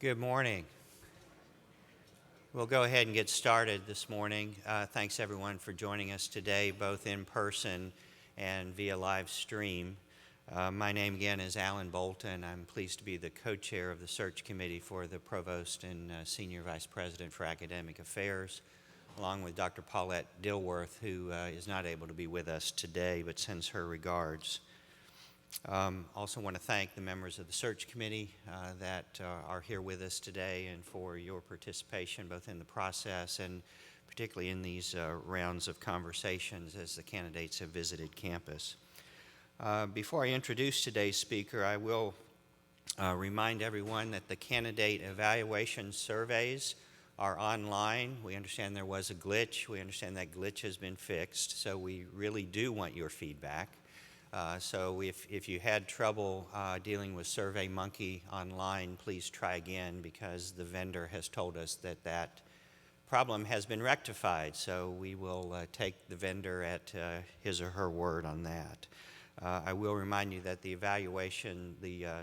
Good morning. We'll go ahead and get started this morning. Thanks everyone for joining us today, both in person and via live stream. My name again is Alan Bolton. I'm pleased to be the co-chair of the search committee for the Provost and Senior Vice President for Academic Affairs, along with Dr. Paulette Dilworth, who is not able to be with us today but sends her regards. Also want to thank the members of the search committee that are here with us today and for your participation both in the process and particularly in these rounds of conversations as the candidates have visited campus. Before I introduce today's speaker, I will remind everyone that the candidate evaluation surveys are online. We understand there was a glitch. We understand that glitch has been fixed, so we really do want your feedback. So if you had trouble dealing with SurveyMonkey online, please try again because the vendor has told us that that problem has been rectified. So we will take the vendor at his or her word on that. I will remind you that the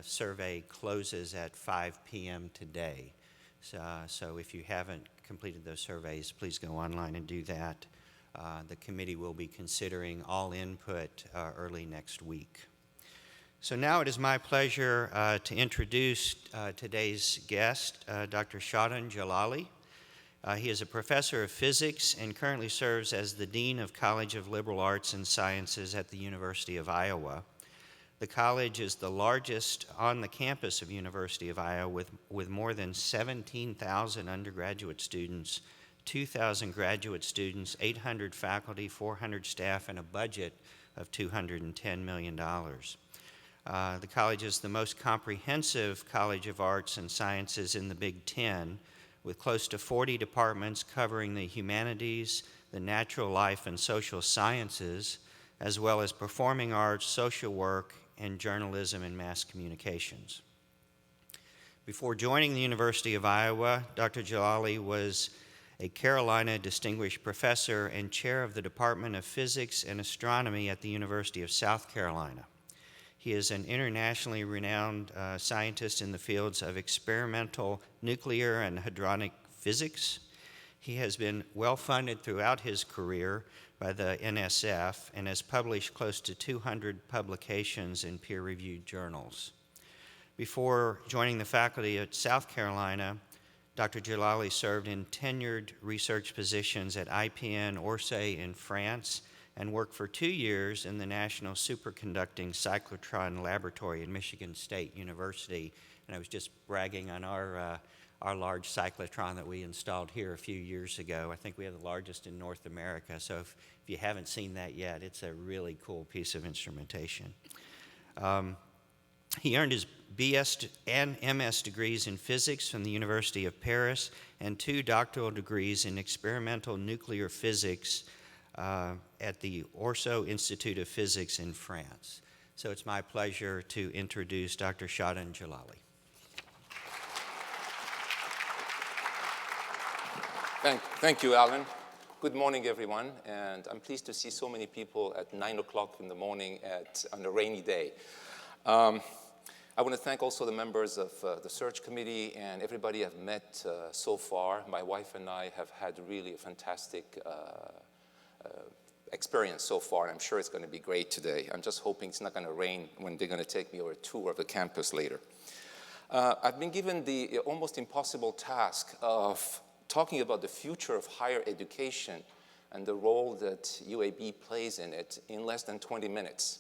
survey closes at 5 p.m. today. So if you haven't completed those surveys, please go online and do that. The committee will be considering all input early next week. So now it is my pleasure to introduce today's guest, Dr. Shadhan Jalali. He is a professor of physics and currently serves as the Dean of College of Liberal Arts and Sciences at the University of Iowa. The college is the largest on the campus of University of Iowa with more than 17,000 undergraduate students, 2,000 graduate students, 800 faculty, 400 staff, and a budget of $210 million. The college is the most comprehensive college of arts and sciences in the Big Ten, with close to 40 departments covering the humanities, the natural life and social sciences, as well as performing arts, social work, and journalism and mass communications. Before joining the University of Iowa, Dr. Jalali was a Carolina Distinguished Professor and Chair of the Department of Physics and Astronomy at the University of South Carolina. He is an internationally renowned scientist in the fields of experimental nuclear and hadronic physics. He has been well-funded throughout his career by the NSF and has published close to 200 publications in peer-reviewed journals. Before joining the faculty at South Carolina, Dr. Jalali served in tenured research positions at IPN Orsay in France and worked for 2 years in the National Superconducting Cyclotron Laboratory at Michigan State University. And I was just bragging on our large cyclotron that we installed here a few years ago. I think we have the largest in North America. So if you haven't seen that yet, it's a really cool piece of instrumentation. He earned his BS and MS degrees in physics from the University of Paris and 2 doctoral degrees in experimental nuclear physics at the Orsay Institute of Physics in France. So it's my pleasure to introduce Dr. Shadhan Jalali. Thank you, Alan. Good morning, everyone, and I'm pleased to see so many people at 9 o'clock in the morning on a rainy day. I want to thank also the members of the search committee and everybody I've met so far. My wife and I have had really a fantastic experience so far, and I'm sure it's going to be great today. I'm just hoping it's not going to rain when they're going to take me on a tour of the campus later. I've been given the almost impossible task of talking about the future of higher education and the role that UAB plays in it in less than 20 minutes.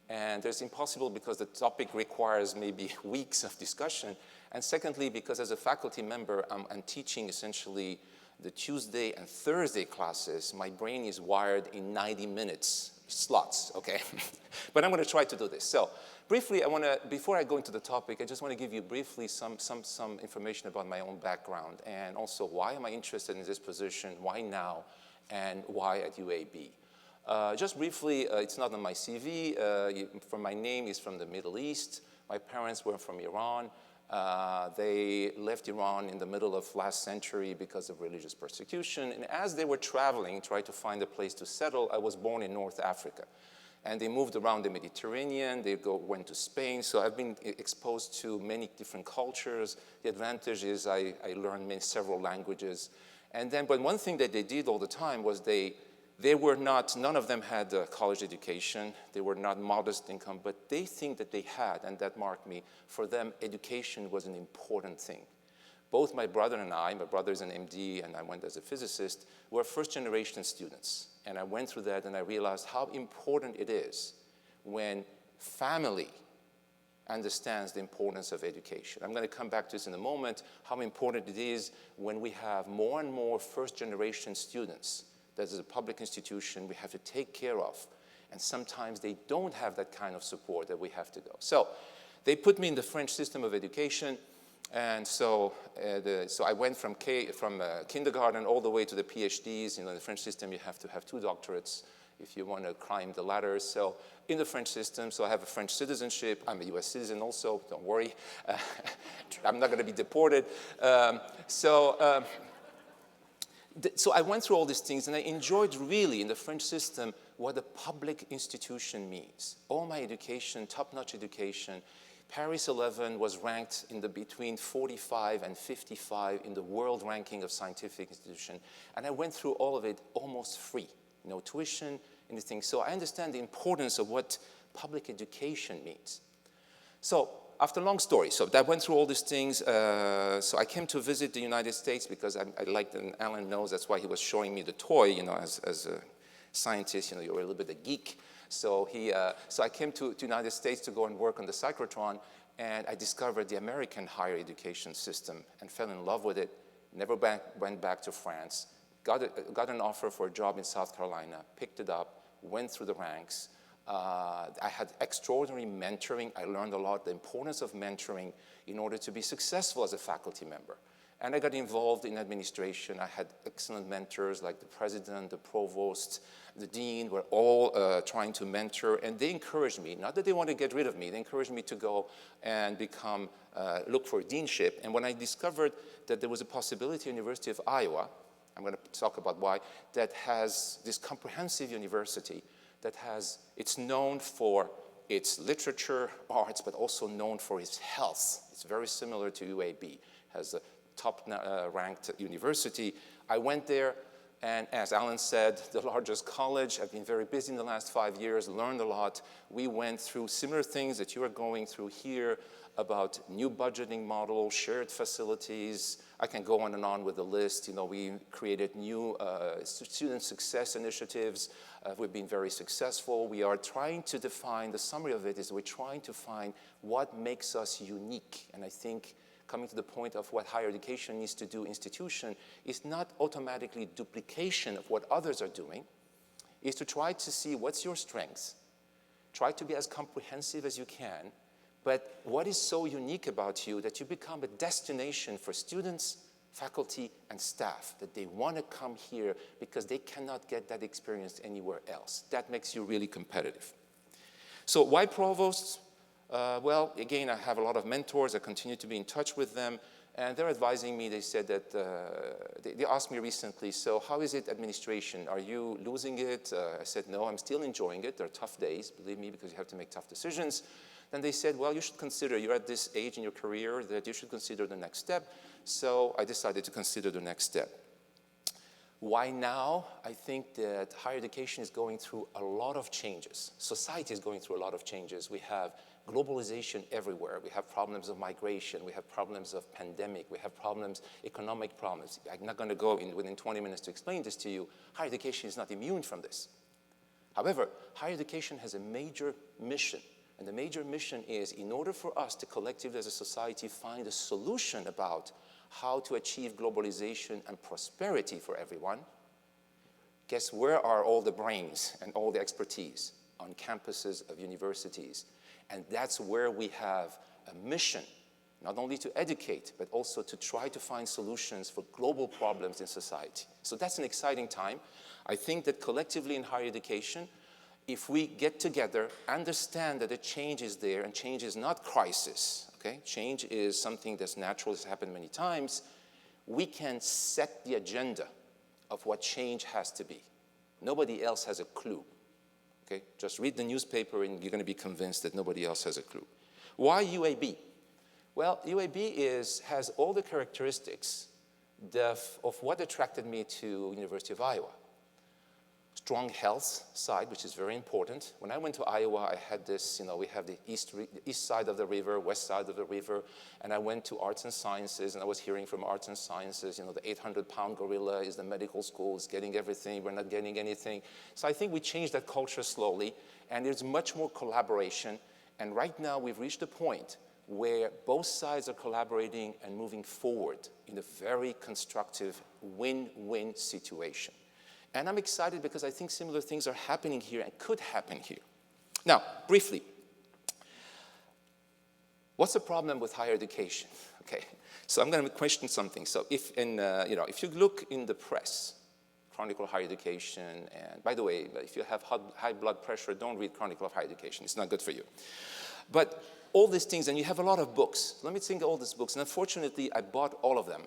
And it's impossible because the topic requires maybe weeks of discussion. And secondly, because as a faculty member, I'm teaching essentially the Tuesday and Thursday classes. My brain is wired in 90 minutes slots, okay? But I'm going to try to do this. So briefly, before I go into the topic, I just want to give you briefly some information about my own background and also why am I interested in this position, why now, and why at UAB. Just briefly, it's not on my CV. For my name is from the Middle East. My parents were from Iran. They left Iran in the middle of last century because of religious persecution. And as they were traveling, trying to find a place to settle, I was born in North Africa. And they moved around the Mediterranean, went to Spain, so I've been exposed to many different cultures. The advantage is I learned several languages. And then, but one thing that they did all the time was they were not, none of them had a college education, they were not modest income, but they think that they had, and that marked me, for them, education was an important thing. Both my brother and I, my brother is an MD and I went as a physicist, were first-generation students. And I went through that and I realized how important it is when family understands the importance of education. I'm going to come back to this in a moment, how important it is when we have more and more first-generation students that as a public institution we have to take care of. And sometimes they don't have that kind of support that we have to go. So they put me in the French system of education. And so, so I went from kindergarten all the way to the PhDs. You know, in the French system, you have to have 2 doctorates if you want to climb the ladder. So in the French system, so I have a French citizenship. I'm a US citizen also, don't worry. I'm not going to be deported. So I went through all these things, and I enjoyed really in the French system what a public institution means. All my education, top-notch education. Paris 11 was ranked in the between 45 and 55 in the world ranking of scientific institution. And I went through all of it almost free. No tuition, anything. So I understand the importance of what public education means. So after a long story, so I went through all these things. So I came to visit the United States because I liked, and Alan knows that's why he was showing me the toy, you know, as a scientist, you know, you're a little bit a geek. So I came to the United States to go and work on the cyclotron, and I discovered the American higher education system and fell in love with it. Never went back to France. Got an offer for a job in South Carolina, picked it up, went through the ranks. I had extraordinary mentoring. I learned a lot, the importance of mentoring in order to be successful as a faculty member. And I got involved in administration. I had excellent mentors like the president, the provost, the dean were all trying to mentor, and they encouraged me, not that they want to get rid of me, they encouraged me to go and look for deanship. And when I discovered that there was a possibility at the University of Iowa, I'm going to talk about why, that has this comprehensive university it's known for its literature, arts, but also known for its health. It's very similar to UAB, has a top-ranked university. I went there, and as Alan said, the largest college. I've been very busy in the last 5 years, learned a lot. We went through similar things that you are going through here about new budgeting model, shared facilities. I can go on and on with the list. You know, we created new student success initiatives. We've been very successful. We are trying to define, the summary of it is we're trying to find what makes us unique. And I think coming to the point of what higher education needs to do, institution, is not automatically duplication of what others are doing, is to try to see what's your strengths, try to be as comprehensive as you can, but what is so unique about you that you become a destination for students, faculty, and staff, that they want to come here because they cannot get that experience anywhere else. That makes you really competitive. So why Provost? Well, again, I have a lot of mentors. I continue to be in touch with them. And they're advising me. They said that, they asked me recently, so how is it administration? Are you losing it? I said, no, I'm still enjoying it. There are tough days, believe me, because you have to make tough decisions. Then they said, well, you should consider, you're at this age in your career that you should consider the next step. So I decided to consider the next step. Why now? I think that higher education is going through a lot of changes. Society is going through a lot of changes. We have globalization everywhere. We have problems of migration. We have problems of pandemic. We have problems, economic problems. I'm not going to go within 20 minutes to explain this to you. Higher education is not immune from this. However, higher education has a major mission. And the major mission is, in order for us to collectively as a society find a solution about how to achieve globalization and prosperity for everyone, guess where are all the brains and all the expertise? On campuses of universities. And that's where we have a mission, not only to educate, but also to try to find solutions for global problems in society. So that's an exciting time. I think that collectively in higher education, if we get together, understand that a change is there, and change is not crisis, okay? Change is something that's natural, it's happened many times. We can set the agenda of what change has to be. Nobody else has a clue. Okay? Just read the newspaper and you're going to be convinced that nobody else has a clue. Why UAB? Well, UAB has all the characteristics of what attracted me to University of Iowa. Strong health side, which is very important. When I went to Iowa, I had this, we have the east side of the river, west side of the river, and I went to arts and sciences, and I was hearing from arts and sciences, the 800-pound gorilla is the medical school, is getting everything, we're not getting anything. So I think we changed that culture slowly, and there's much more collaboration, and right now we've reached a point where both sides are collaborating and moving forward in a very constructive win-win situation. And I'm excited because I think similar things are happening here and could happen here. Now, briefly, what's the problem with higher education? Okay, so I'm going to question something. So if you look in the press, Chronicle of Higher Education, and by the way, if you have high blood pressure, don't read Chronicle of Higher Education. It's not good for you. But all these things, and you have a lot of books. Let me think of all these books, and unfortunately, I bought all of them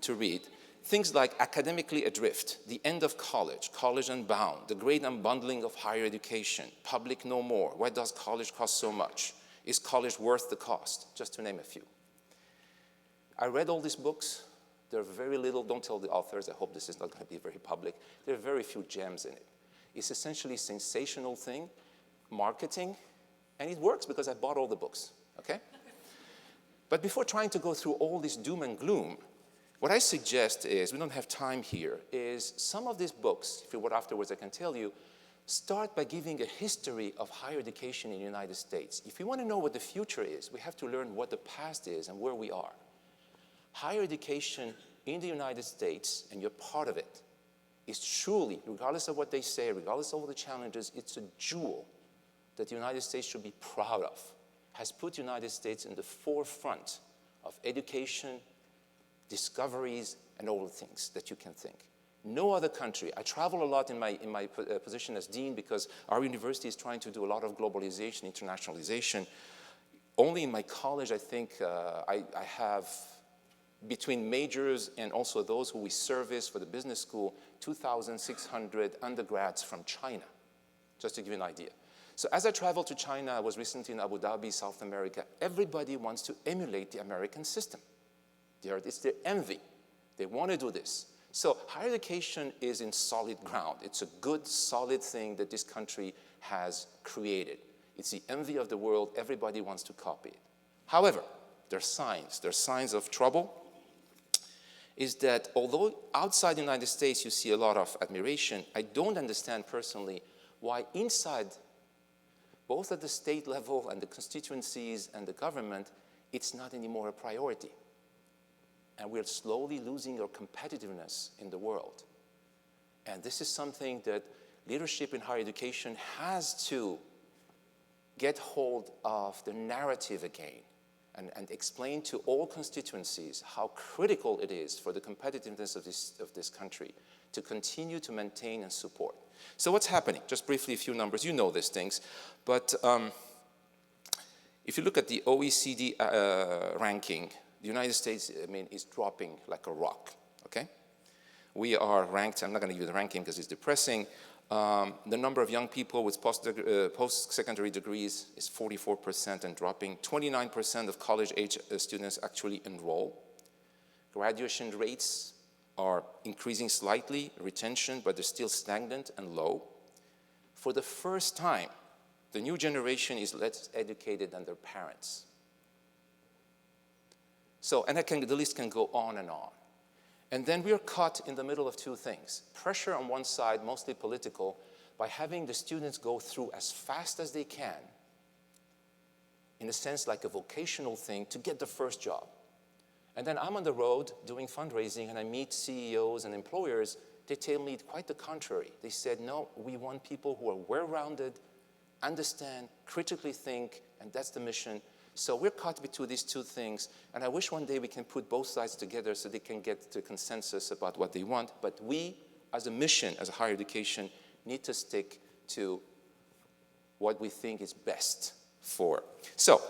to read. Things like Academically Adrift, The End of College, College Unbound, The Great Unbundling of Higher Education, Public No More, Why Does College Cost So Much? Is College Worth the Cost? Just to name a few. I read all these books. There are very little, don't tell the authors, I hope this is not going to be very public. There are very few gems in it. It's essentially a sensational thing, marketing, and it works because I bought all the books, okay? But before trying to go through all this doom and gloom, what I suggest is, we don't have time here, is some of these books, if you want afterwards I can tell you, start by giving a history of higher education in the United States. If we want to know what the future is, we have to learn what the past is and where we are. Higher education in the United States, and you're part of it, is truly, regardless of what they say, regardless of all the challenges, it's a jewel that the United States should be proud of, has put the United States in the forefront of education, discoveries, and all the things that you can think. No other country. I travel a lot in my position as dean because our university is trying to do a lot of globalization, internationalization. Only in my college, I think I have, between majors and also those who we service for the business school, 2,600 undergrads from China, just to give you an idea. So as I traveled to China, I was recently in Abu Dhabi, South America, everybody wants to emulate the American system. It's their envy. They want to do this. So higher education is in solid ground. It's a good, solid thing that this country has created. It's the envy of the world. Everybody wants to copy it. However, there are signs. There are signs of trouble. Is that although outside the United States you see a lot of admiration, I don't understand personally why inside, both at the state level and the constituencies and the government, it's not anymore a priority. And we're slowly losing our competitiveness in the world. And this is something that leadership in higher education has to get hold of the narrative again and explain to all constituencies how critical it is for the competitiveness of this country to continue to maintain and support. So what's happening? Just briefly, a few numbers. You know these things. But if you look at the OECD ranking, the United States, is dropping like a rock, okay? We are ranked, I'm not going to give you the ranking because it's depressing. The number of young people with post-secondary degrees is 44% and dropping. 29% of college-age students actually enroll. Graduation rates are increasing slightly, retention, but they're still stagnant and low. For the first time, the new generation is less educated than their parents. So, and the list can go on and on. And then we are caught in the middle of two things. Pressure on one side, mostly political, by having the students go through as fast as they can, in a sense like a vocational thing, to get the first job. And then I'm on the road doing fundraising and I meet CEOs and employers. They tell me quite the contrary. They said, no, we want people who are well-rounded, understand, critically think, and that's the mission. So we're caught between these two things, and I wish one day we can put both sides together so they can get to consensus about what they want. But we, as a mission, as a higher education, need to stick to what we think is best for. So,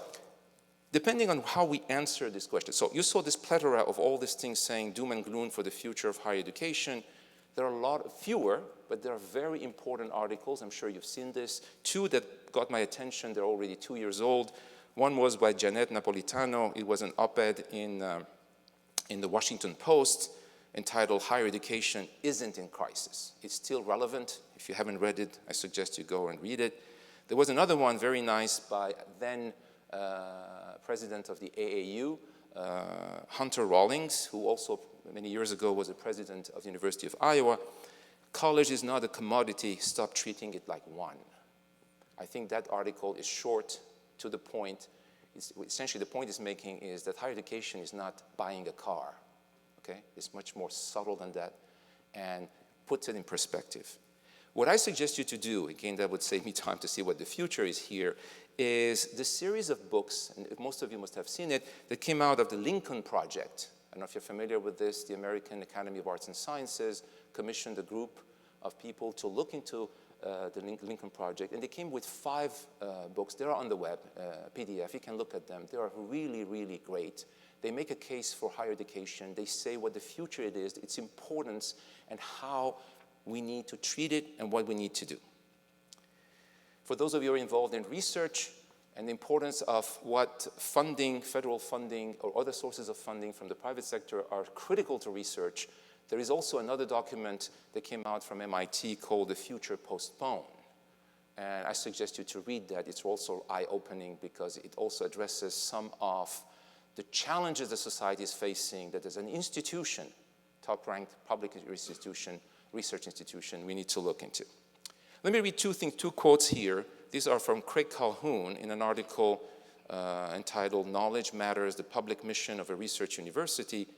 depending on how we answer this question, so you saw this plethora of all these things saying doom and gloom for the future of higher education. There are a lot fewer, but there are very important articles. I'm sure you've seen this. Two that got my attention, they're already 2 years old. One was by Janet Napolitano. It was an op-ed in the Washington Post entitled Higher Education Isn't in Crisis. It's still relevant. If you haven't read it, I suggest you go and read it. There was another one, very nice, by then president of the AAU, Hunter Rawlings, who also many years ago was the president of the University of Iowa. College is not a commodity. Stop treating it like one. I think that article is short, to the point. Essentially, the point it's making is that higher education is not buying a car. Okay? It's much more subtle than that, and puts it in perspective. What I suggest you to do, again, that would save me time to see what the future is here, is the series of books, and most of you must have seen it, that came out of the Lincoln Project. I don't know if you're familiar with this. The American Academy of Arts and Sciences commissioned a group of people to look into the Lincoln Project, and they came with 5 books. They're on the web, PDF. You can look at them. They are really, really great. They make a case for higher education. They say what the future it is, its importance, and how we need to treat it and what we need to do. For those of you who are involved in research and the importance of what funding, federal funding, or other sources of funding from the private sector are critical to research, there is also another document that came out from MIT called The Future Postponed. And I suggest you to read that. It's also eye-opening because it also addresses some of the challenges the society is facing, that as an institution, top-ranked public institution, research institution, we need to look into. Let me read 2 quotes here. These are from Craig Calhoun in an article entitled Knowledge Matters, the Public Mission of a Research University,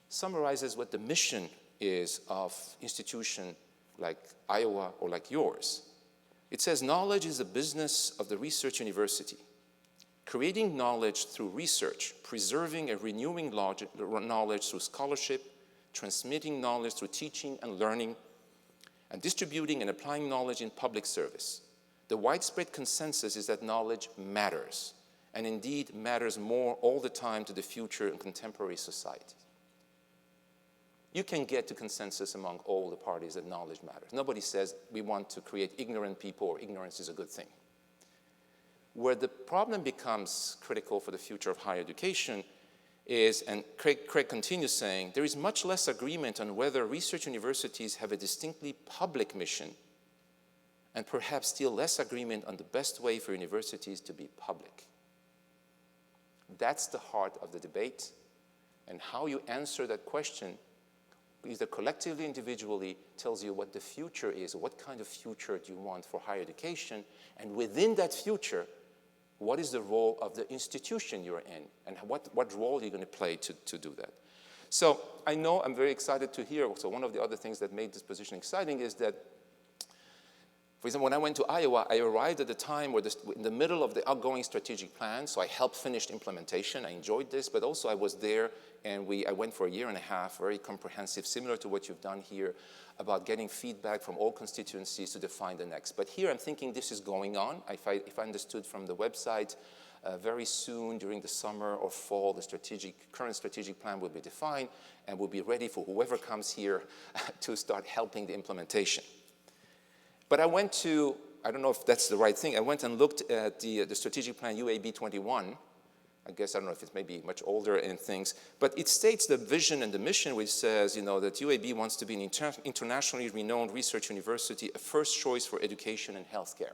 summarizes what the mission is of institution like Iowa or like yours. It says, knowledge is the business of the research university. Creating knowledge through research, preserving and renewing knowledge through scholarship, transmitting knowledge through teaching and learning, and distributing and applying knowledge in public service. The widespread consensus is that knowledge matters, and indeed matters more all the time to the future and contemporary society. You can get to consensus among all the parties that knowledge matters. Nobody says we want to create ignorant people or ignorance is a good thing. Where the problem becomes critical for the future of higher education is, and Craig continues saying, there is much less agreement on whether research universities have a distinctly public mission, and perhaps still less agreement on the best way for universities to be public. That's the heart of the debate, and how you answer that question, either collectively, individually, tells you what the future is, what kind of future do you want for higher education, and within that future, what is the role of the institution you're in, and what role are you going to play to do that? So I know I'm very excited to hear, so one of the other things that made this position exciting is that, for example, when I went to Iowa, I arrived at the time where in the middle of the outgoing strategic plan, so I helped finish implementation. I enjoyed this, but also I was there, and I went for a 1.5 years, very comprehensive, similar to what you've done here, about getting feedback from all constituencies to define the next. But here I'm thinking this is going on. If I understood from the website, very soon during the summer or fall, the current strategic plan will be defined and will be ready for whoever comes here to start helping the implementation. But I went to, I don't know if that's the right thing, I went and looked at the strategic plan UAB 21. I guess, I don't know if it's maybe much older and things, but it states the vision and the mission, which says, that UAB wants to be an internationally renowned research university, a first choice for education and healthcare.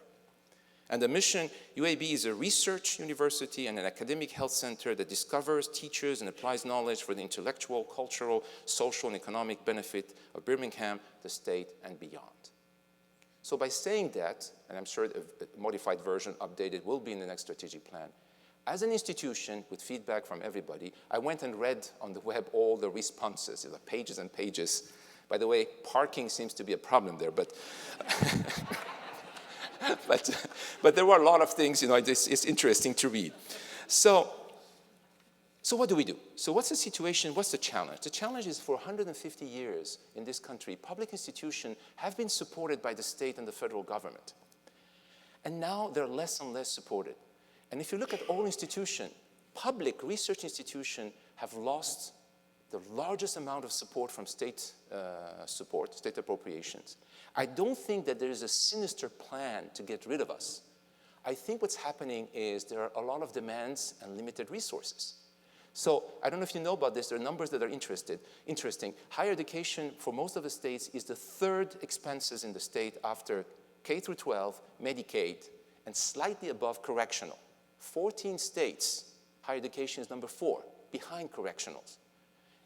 And the mission, UAB is a research university and an academic health center that discovers, teaches, and applies knowledge for the intellectual, cultural, social, and economic benefit of Birmingham, the state, and beyond. So by saying that, and I'm sure a modified version, updated, will be in the next strategic plan, as an institution, with feedback from everybody, I went and read on the web all the responses, pages and pages. By the way, parking seems to be a problem there, but but there were a lot of things, it's interesting to read. So what do we do? So what's the situation? What's the challenge? The challenge is for 150 years in this country, public institutions have been supported by the state and the federal government. And now they're less and less supported. And if you look at all institutions, public research institutions have lost the largest amount of support from state support, state appropriations. I don't think that there is a sinister plan to get rid of us. I think what's happening is there are a lot of demands and limited resources. So I don't know if you know about this, there are numbers that are interesting. Higher education for most of the states is the third expenses in the state after K through 12, Medicaid, and slightly above correctional. 14 states, higher education is number 4, behind correctionals.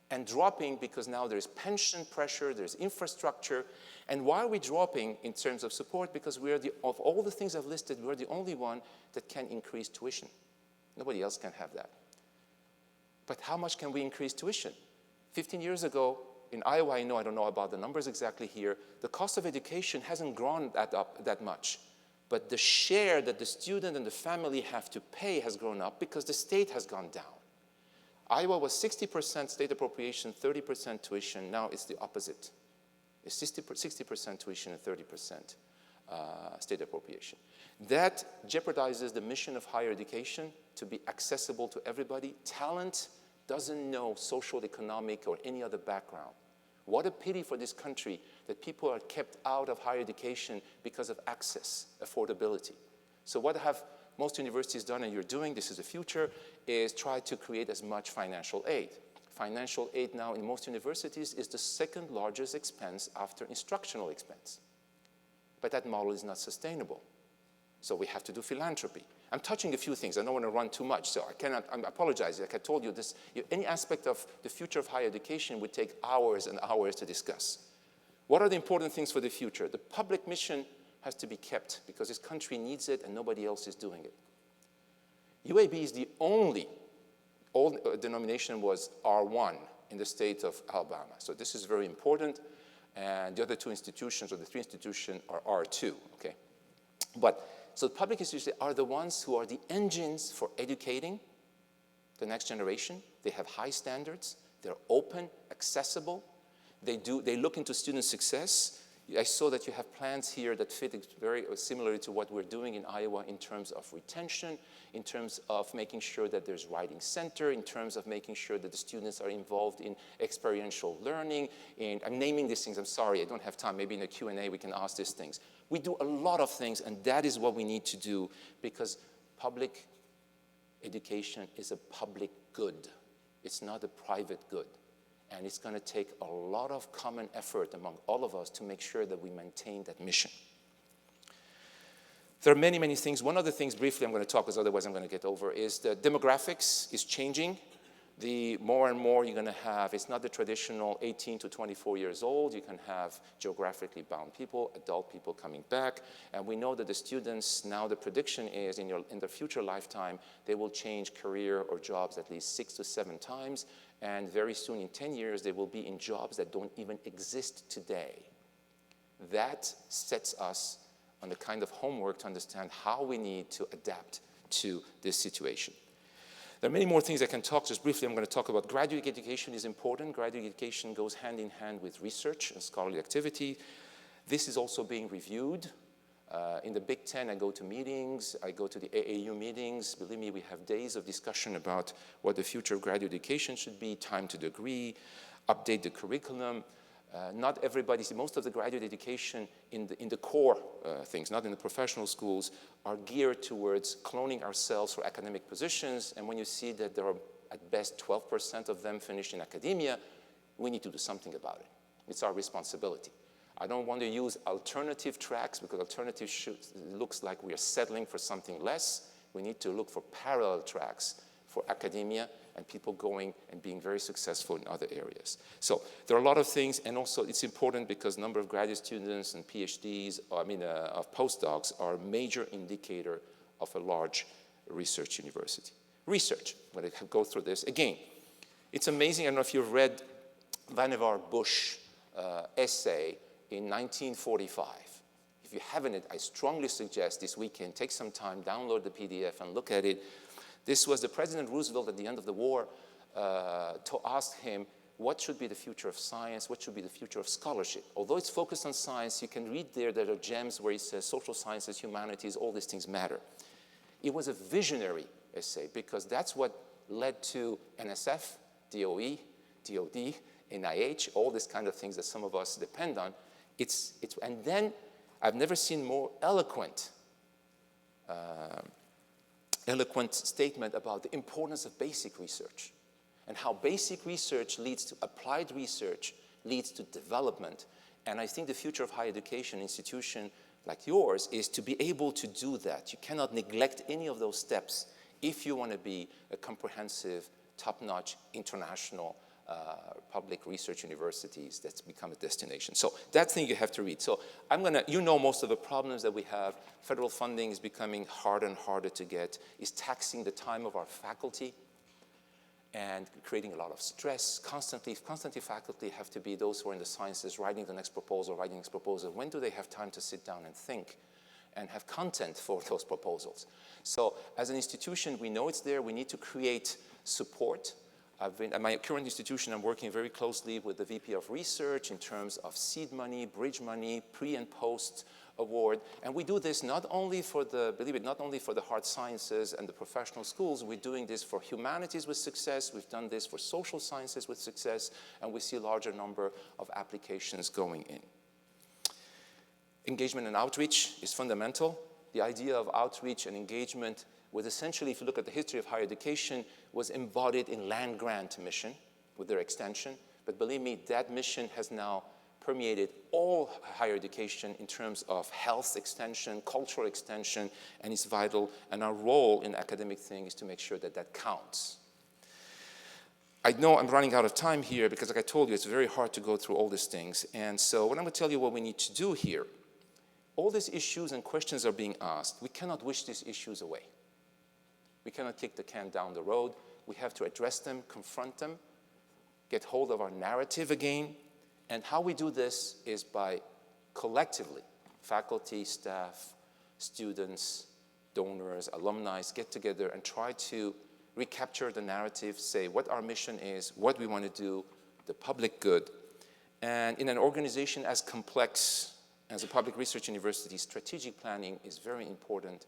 And dropping because now there's pension pressure, there's infrastructure. And why are we dropping in terms of support? Because we are of all the things I've listed, we're the only one that can increase tuition. Nobody else can have that. But how much can we increase tuition? 15 years ago, in Iowa, I don't know about the numbers exactly here, the cost of education hasn't grown that much. But the share that the student and the family have to pay has grown up because the state has gone down. Iowa was 60% state appropriation, 30% tuition. Now it's the opposite. It's 60% tuition and 30% state appropriation. That jeopardizes the mission of higher education to be accessible to everybody. Talent doesn't know social, economic, or any other background. What a pity for this country that people are kept out of higher education because of access, affordability. So what have most universities done, and you're doing, this is the future, is try to create as much financial aid. Financial aid now in most universities is the second largest expense after instructional expense. But that model is not sustainable. So we have to do philanthropy. I'm touching a few things. I don't want to run too much, so I apologize. Like I told you, any aspect of the future of higher education would take hours and hours to discuss. What are the important things for the future? The public mission has to be kept because this country needs it and nobody else is doing it. UAB is the only, old denomination was R1 in the state of Alabama. So this is very important. And the other two institutions, or the three institutions, are R2, okay? So the public institutions are the ones who are the engines for educating the next generation. They have high standards. They're open, accessible. They look into student success. I saw that you have plans here that fit very similarly to what we're doing in Iowa in terms of retention, in terms of making sure that there's writing center, in terms of making sure that the students are involved in experiential learning. And I'm naming these things. I'm sorry, I don't have time. Maybe in a Q&A we can ask these things. We do a lot of things, and that is what we need to do because public education is a public good. It's not a private good. And it's going to take a lot of common effort among all of us to make sure that we maintain that mission. There are many, many things. One of the things briefly I'm going to talk, because otherwise I'm going to get over, is the demographics is changing. The more and more you're going to have, it's not the traditional 18 to 24 years old. You can have geographically bound people, adult people coming back. And we know that the students, now the prediction is in their future lifetime, they will change career or jobs at least 6 to 7 times. And very soon, in 10 years, they will be in jobs that don't even exist today. That sets us on the kind of homework to understand how we need to adapt to this situation. There are many more things I can talk. Just briefly, I'm going to talk about graduate education is important. Graduate education goes hand in hand with research and scholarly activity. This is also being reviewed. In the Big Ten, I go to meetings. I go to the AAU meetings. Believe me, we have days of discussion about what the future of graduate education should be, time to degree, update the curriculum. Not everybody, most of the graduate education in the core things, not in the professional schools, are geared towards cloning ourselves for academic positions. And when you see that there are at best 12% of them finished in academia, we need to do something about it. It's our responsibility. I don't want to use alternative tracks because alternative looks like we are settling for something less. We need to look for parallel tracks for academia and people going and being very successful in other areas. So there are a lot of things, and also it's important because number of graduate students and PhDs, of postdocs, are a major indicator of a large research university. Research, when I go through this, again, it's amazing. I don't know if you've read Vannevar Bush's essay in 1945. If you haven't, I strongly suggest this weekend, take some time, download the PDF and look at it. This was the President Roosevelt at the end of the war to ask him, what should be the future of science? What should be the future of scholarship? Although it's focused on science, you can read there are gems where he says social sciences, humanities, all these things matter. It was a visionary essay because that's what led to NSF, DOE, DOD, NIH, all these kind of things that some of us depend on. And then I've never seen more eloquent statement about the importance of basic research and how basic research leads to applied research, leads to development. And I think the future of higher education institution like yours is to be able to do that. You cannot neglect any of those steps if you want to be a comprehensive, top-notch, international public research universities that's become a destination. So that thing you have to read. So you know most of the problems that we have. Federal funding is becoming harder and harder to get, is taxing the time of our faculty and creating a lot of stress. Constantly faculty have to be those who are in the sciences writing the next proposal. When do they have time to sit down and think and have content for those proposals? So as an institution, we know it's there. We need to create support. At my current institution, I'm working very closely with the VP of Research in terms of seed money, bridge money, pre and post award. And we do this not only for not only for the hard sciences and the professional schools. We're doing this for humanities with success. We've done this for social sciences with success. And we see a larger number of applications going in. Engagement and outreach is fundamental. The idea of outreach and engagement was essentially, if you look at the history of higher education, was embodied in land-grant mission with their extension. But believe me, that mission has now permeated all higher education in terms of health extension, cultural extension, and it's vital. And our role in academic thing is to make sure that that counts. I know I'm running out of time here because, like I told you, it's very hard to go through all these things. And so what I'm going to tell you what we need to do here. All these issues and questions are being asked. We cannot wish these issues away. We cannot kick the can down the road. We have to address them, confront them, get hold of our narrative again. And how we do this is by collectively, faculty, staff, students, donors, alumni, get together and try to recapture the narrative, say what our mission is, what we want to do, the public good. And in an organization as complex as a public research university, strategic planning is very important,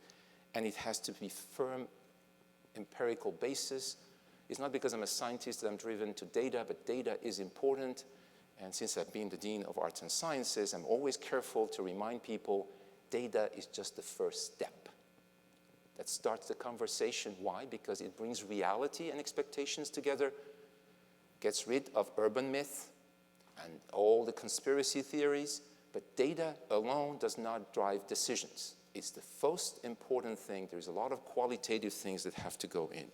and it has to be firm, empirical basis. It's not because I'm a scientist that I'm driven to data, but data is important. And since I've been the Dean of Arts and Sciences, I'm always careful to remind people data is just the first step. That starts the conversation. Why? Because it brings reality and expectations together, gets rid of urban myth and all the conspiracy theories, but data alone does not drive decisions. It's the most important thing. There's a lot of qualitative things that have to go in.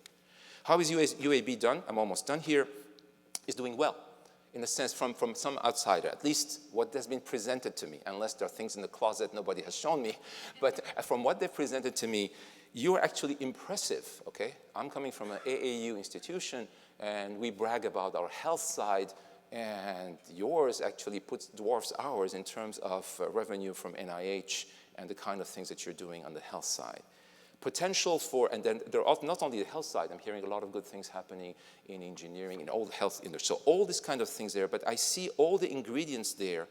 How is UAB done? I'm almost done here. It's doing well, in a sense, from some outsider, at least what has been presented to me, unless there are things in the closet nobody has shown me. But from what they've presented to me, you're actually impressive, okay? I'm coming from an AAU institution, and we brag about our health side, and yours actually dwarfs ours in terms of revenue from NIH and the kind of things that you're doing on the health side. Potential for, and then there are not only the health side, I'm hearing a lot of good things happening in engineering, in all the health industry. So all these kind of things there, but I see all the ingredients there.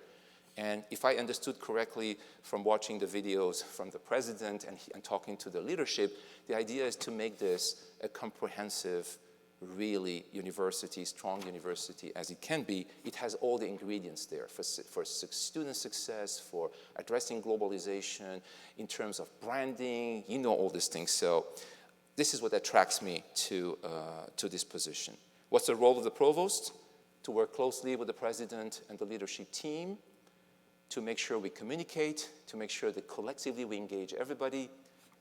And if I understood correctly from watching the videos from the president and talking to the leadership, the idea is to make this a comprehensive, really strong university as it can be. It has all the ingredients there for student success, for addressing globalization, in terms of branding, all these things. So this is what attracts me to this position. What's the role of the provost? To work closely with the president and the leadership team, to make sure we communicate, to make sure that collectively we engage everybody,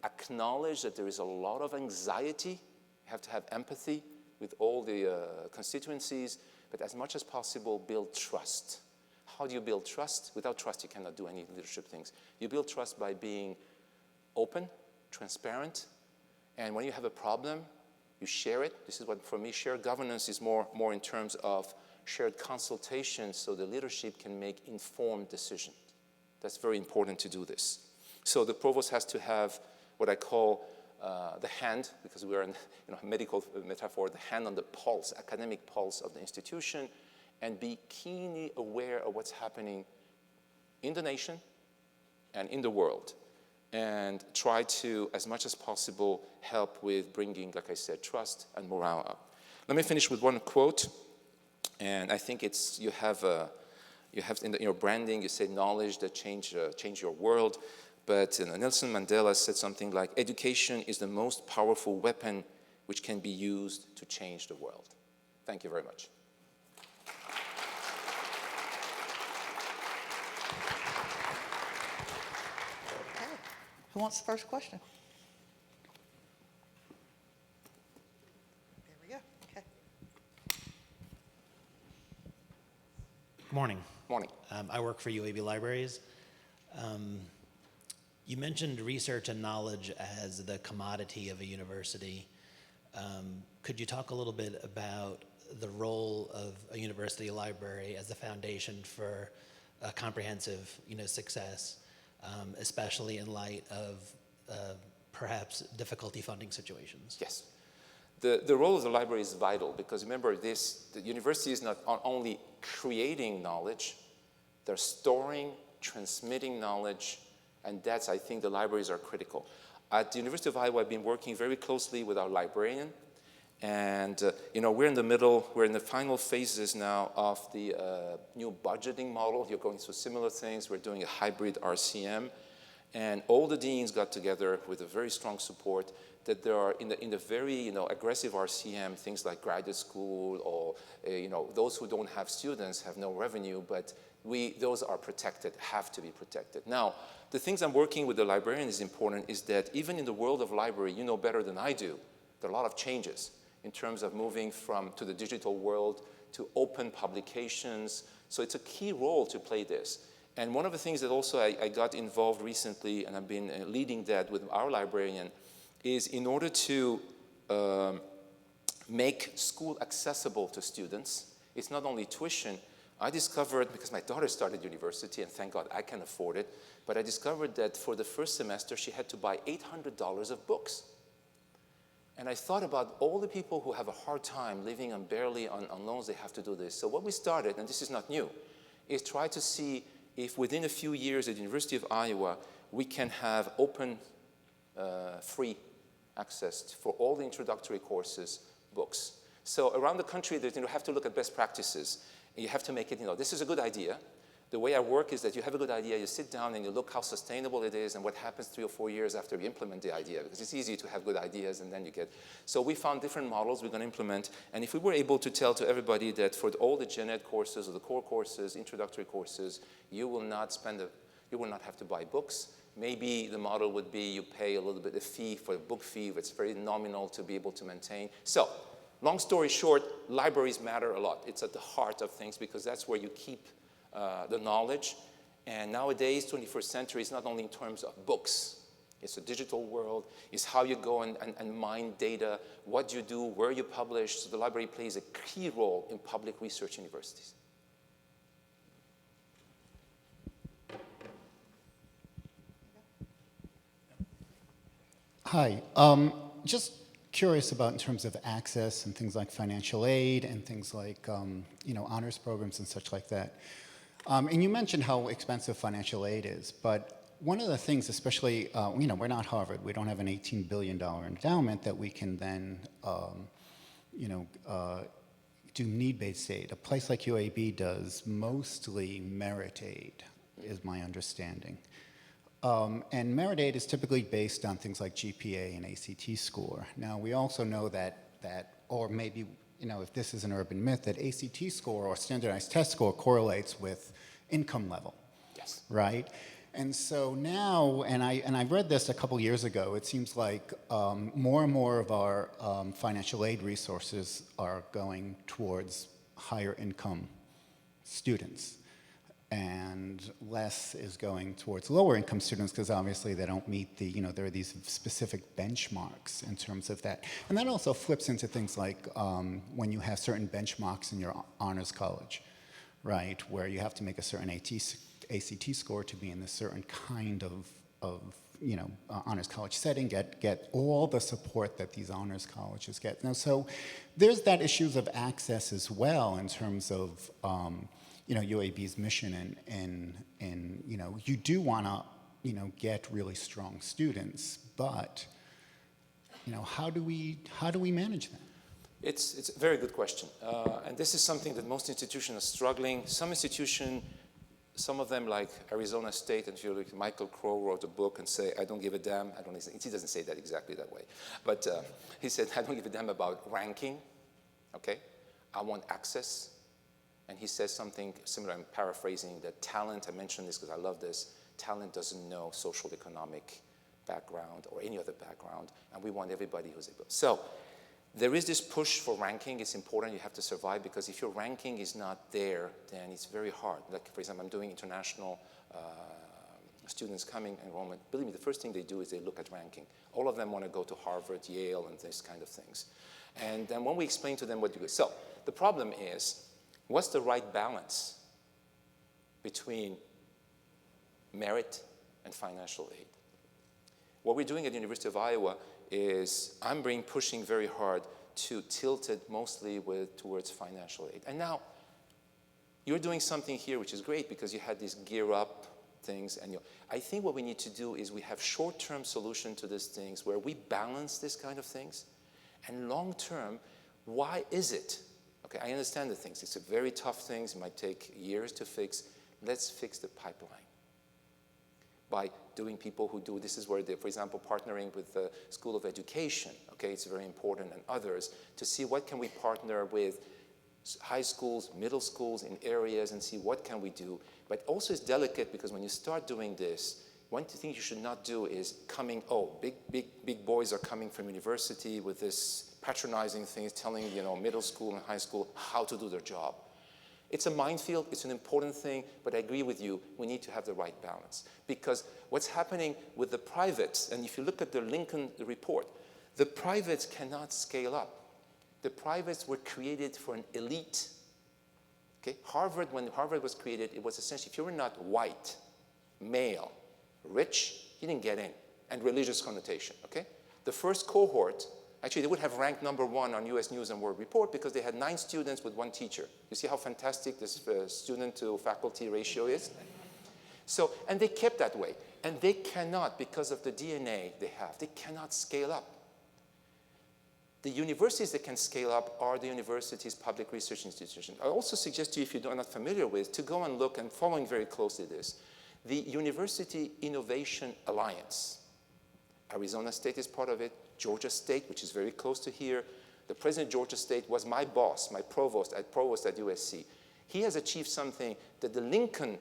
acknowledge that there is a lot of anxiety. You have to have empathy with all the constituencies, but as much as possible, build trust. How do you build trust? Without trust, you cannot do any leadership things. You build trust by being open, transparent, and when you have a problem, you share it. This is what, for me, shared governance is more in terms of shared consultation so the leadership can make informed decisions. That's very important to do this. So the provost has to have what I call the hand, because we're in a medical metaphor, the hand on the pulse, academic pulse of the institution, and be keenly aware of what's happening in the nation and in the world, and try to, as much as possible, help with bringing, like I said, trust and morale up. Let me finish with one quote And I think it's, you have in your branding, you say knowledge that change your world. But Nelson Mandela said something like, education is the most powerful weapon which can be used to change the world. Thank you very much. Okay. Who wants the first question? There we go. Okay. Good morning. Morning. I work for UAB Libraries. You mentioned research and knowledge as the commodity of a university. Could you talk a little bit about the role of a university library as a foundation for a comprehensive, success, especially in light of perhaps difficulty funding situations? Yes. The role of the library is vital because remember this, the university is not only creating knowledge, they're storing, transmitting knowledge, and that's, I think, the libraries are critical. At the University of Iowa, I've been working very closely with our librarian, and we're in the final phases now of the new budgeting model. You're going through similar things. We're doing a hybrid RCM, and all the deans got together with a very strong support that there are in the very aggressive RCM things like graduate school or those who don't have students have no revenue, but those are protected, have to be protected. Now, the things I'm working with the librarian is important is that even in the world of library, you know better than I do, there are a lot of changes in terms of moving to the digital world to open publications. So it's a key role to play this. And one of the things that also I got involved recently, and I've been leading that with our librarian, is in order to make school accessible to students, it's not only tuition. I discovered, because my daughter started university, and thank God I can afford it, but I discovered that for the first semester, she had to buy $800 of books. And I thought about all the people who have a hard time living barely on loans, they have to do this. So what we started, and this is not new, is try to see if within a few years at the University of Iowa, we can have open, free access for all the introductory courses, books. So around the country, you have to look at best practices. You have to make it, this is a good idea. The way I work is that you have a good idea, you sit down and you look how sustainable it is and what happens 3 or 4 years after you implement the idea, because it's easy to have good ideas and then you get. So we found different models we're going to implement, and if we were able to tell to everybody that for all the gen ed courses or the core courses, introductory courses, you will not have to buy books. Maybe the model would be you pay a little bit of fee for a book fee, it's very nominal to be able to maintain. So, long story short, libraries matter a lot. It's at the heart of things because that's where you keep the knowledge. And nowadays, 21st century is not only in terms of books. It's a digital world. It's how you go and mine data, what you do, where you publish. So the library plays a key role in public research universities. Hi. Just curious about in terms of access and things like financial aid and things like honors programs and such like that. And you mentioned how expensive financial aid is, but one of the things, especially, we're not Harvard. We don't have an $18 billion endowment that we can then, do need-based aid. A place like UAB does mostly merit aid, is my understanding. And merit aid is typically based on things like GPA and ACT score. Now, we also know that or maybe, if this is an urban myth, that ACT score or standardized test score correlates with income level. Yes. Right? And so now, and I read this a couple years ago, it seems like more and more of our financial aid resources are going towards higher income students. And less is going towards lower income students because obviously they don't meet there are these specific benchmarks in terms of that. And that also flips into things like when you have certain benchmarks in your honors college, right, where you have to make a certain ACT score to be in a certain kind of honors college setting, get all the support that these honors colleges get. Now, so there's that issues of access as well in terms of UAB's mission, and you do want to, get really strong students, but, how do we manage that? It's a very good question. And this is something that most institutions are struggling. Some institutions, some of them like Arizona State, and if you look, Michael Crow wrote a book and say, I don't give a damn. He doesn't say that exactly that way. But he said, I don't give a damn about ranking, okay? I want access. And he says something similar, I'm paraphrasing, that talent, I mentioned this because I love this, talent doesn't know social economic background or any other background, and we want everybody who's able. So there is this push for ranking. It's important. You have to survive, because if your ranking is not there, then it's very hard. Like, for example, I'm doing international students coming enrollment. Believe me, the first thing they do is they look at ranking. All of them want to go to Harvard, Yale, and this kind of things. And then when we explain to them what to do. So the problem is, what's the right balance between merit and financial aid? What we're doing at the University of Iowa is I'm pushing very hard to tilt it mostly towards financial aid. And now, you're doing something here which is great, because you had these gear up things. And I think what we need to do is we have short-term solution to these things where we balance this kind of things. And long-term, why is it? Okay, I understand the things. It's a very tough things. It might take years to fix. Let's fix the pipeline by doing people who do, this is where they, for example, partnering with the School of Education, okay, it's very important, and others, to see what can we partner with high schools, middle schools in areas, and see what can we do. But also it's delicate, because when you start doing this, one thing you should not do is big boys are coming from university with this patronizing things, telling, middle school and high school how to do their job. It's a minefield, it's an important thing, but I agree with you, we need to have the right balance. Because what's happening with the privates, and if you look at the Lincoln report, the privates cannot scale up. The privates were created for an elite. Okay? Harvard, when Harvard was created, it was essentially, if you were not white, male, rich, you didn't get in, and religious connotation, okay? The first cohort, actually, they would have ranked #1 on US News and World Report, because they had 9 students with 1 teacher. You see how fantastic this student-to-faculty ratio is? So, and they kept that way. And they cannot, because of the DNA they have, they cannot scale up. The universities that can scale up are the universities' public research institutions. I also suggest to you, if you're not familiar with, to go and look, and following very closely this, the University Innovation Alliance. Arizona State is part of it. Georgia State, which is very close to here. The president of Georgia State was my boss, my provost at USC. He has achieved something that the Lincoln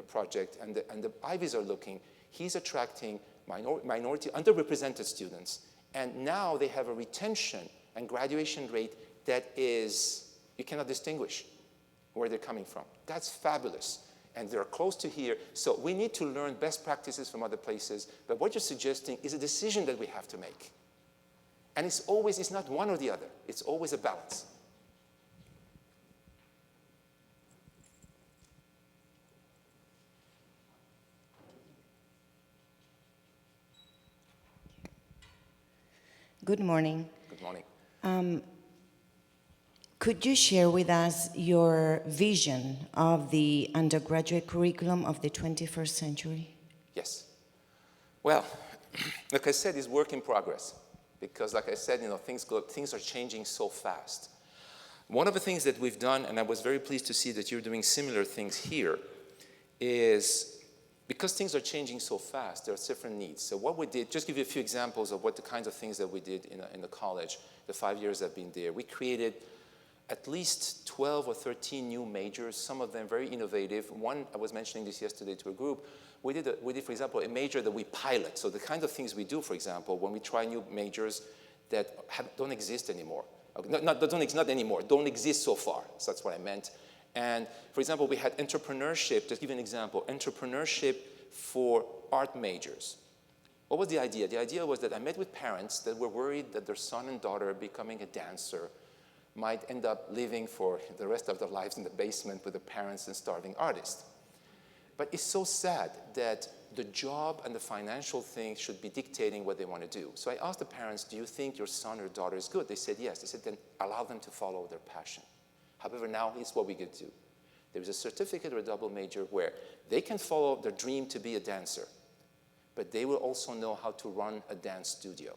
project and the Ivies are looking. He's attracting minority, underrepresented students. And now they have a retention and graduation rate that is, you cannot distinguish where they're coming from. That's fabulous. And they're close to here. So we need to learn best practices from other places. But what you're suggesting is a decision that we have to make. And it's not one or the other. It's always a balance. Good morning. Good morning. Could you share with us your vision of the undergraduate curriculum of the 21st century? Yes. Well, like I said, it's work in progress. Because like I said, things are changing so fast. One of the things that we've done, and I was very pleased to see that you're doing similar things here, is because things are changing so fast, there are different needs. So what we did, just give you a few examples of what the kinds of things that we did in the college, the 5 years I've been there. We created at least 12 or 13 new majors, some of them very innovative. One, I was mentioning this yesterday to a group, we did, for example, a major that we pilot. So the kind of things we do, for example, when we try new majors that don't exist anymore. Not anymore, don't exist so far. So that's what I meant. And for example, we had entrepreneurship, to give you an example, entrepreneurship for art majors. What was the idea? The idea was that I met with parents that were worried that their son and daughter becoming a dancer might end up living for the rest of their lives in the basement with the parents and starving artists. But it's so sad that the job and the financial thing should be dictating what they want to do. So I asked the parents, do you think your son or daughter is good? They said yes. They said, then allow them to follow their passion. However, now here's what we could do. There is a certificate or a double major where they can follow their dream to be a dancer, but they will also know how to run a dance studio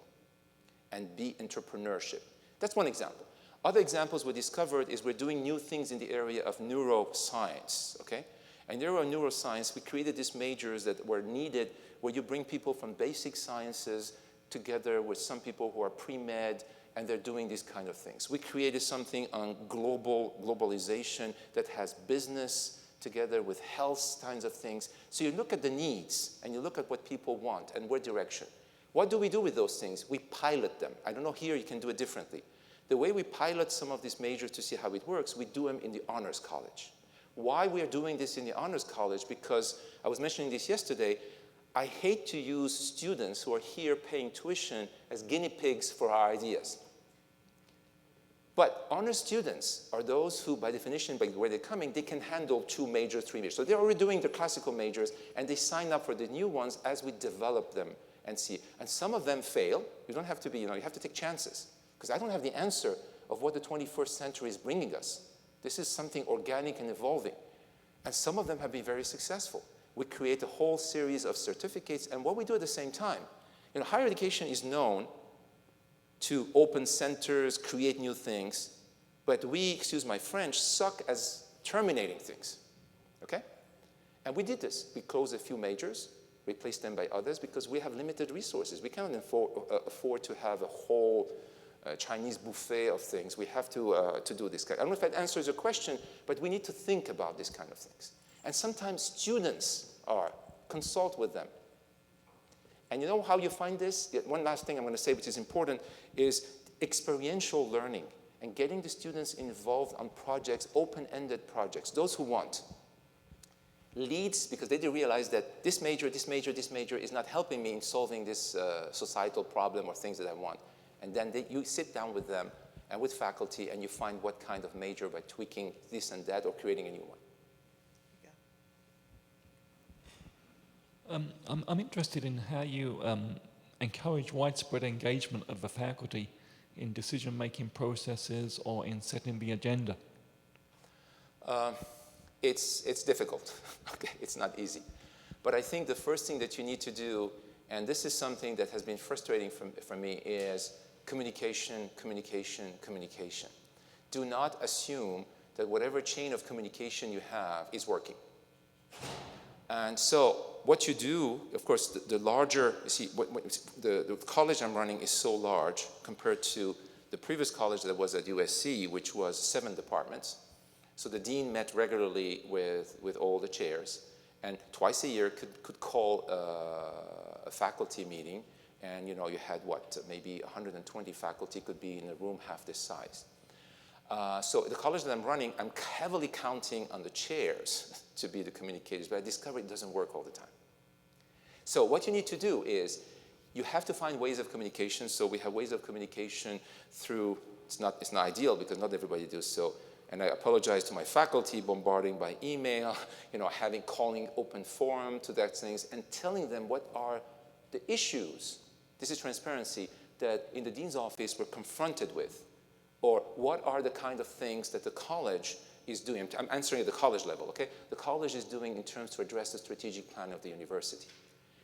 and be entrepreneurship. That's one example. Other examples we discovered is we're doing new things in the area of neuroscience, okay? And neuroscience, we created these majors that were needed where you bring people from basic sciences together with some people who are pre-med, and they're doing these kind of things. We created something on globalization that has business together with health kinds of things. So you look at the needs, and you look at what people want and what direction. What do we do with those things? We pilot them. I don't know here, you can do it differently. The way we pilot some of these majors to see how it works, we do them in the Honors College. Why we are doing this in the Honors College? Because I was mentioning this yesterday, I hate to use students who are here paying tuition as guinea pigs for our ideas. But honors students are those who, by definition, by where they're coming, they can handle 2 majors, 3 majors. So they're already doing the classical majors, and they sign up for the new ones as we develop them and see. And some of them fail. You don't have to be, you have to take chances. Because I don't have the answer of what the 21st century is bringing us. This is something organic and evolving. And some of them have been very successful. We create a whole series of certificates, and what we do at the same time, higher education is known to open centers, create new things, but we, excuse my French, suck as terminating things, okay? And we did this. We closed a few majors, replaced them by others, because we have limited resources. We cannot afford to have a whole Chinese buffet of things. We have to do this. I don't know if that answers your question, but we need to think about this kind of things. And sometimes students consult with them. And you know how you find this? One last thing I'm going to say, which is important, is experiential learning and getting the students involved on projects, open-ended projects, those who want. Leads, because they realize that this major is not helping me in solving this societal problem or things that I want. And then you sit down with them and with faculty, and you find what kind of major by tweaking this and that or creating a new one. I'm interested in how you encourage widespread engagement of the faculty in decision-making processes or in setting the agenda. It's difficult. Okay, it's not easy. But I think the first thing that you need to do, and this is something that has been frustrating for me, is communication, communication, communication. Do not assume that whatever chain of communication you have is working. And so what you do, of course, the larger, you see, the college I'm running is so large compared to the previous college that was at USC, which was 7 departments. So the dean met regularly with all the chairs, and twice a year could call a faculty meeting, and you had what, maybe 120 faculty could be in a room half this size. So the college that I'm running, I'm heavily counting on the chairs to be the communicators, but I discovered it doesn't work all the time. So what you need to do is you have to find ways of communication. So we have ways of communication through, it's not ideal because not everybody does so. And I apologize to my faculty, bombarding by email, calling open forum to that things and telling them what are the issues, this is transparency, that in the dean's office we're confronted with. Or what are the kind of things that the college is doing? I'm answering at the college level, okay? The college is doing in terms to address the strategic plan of the university.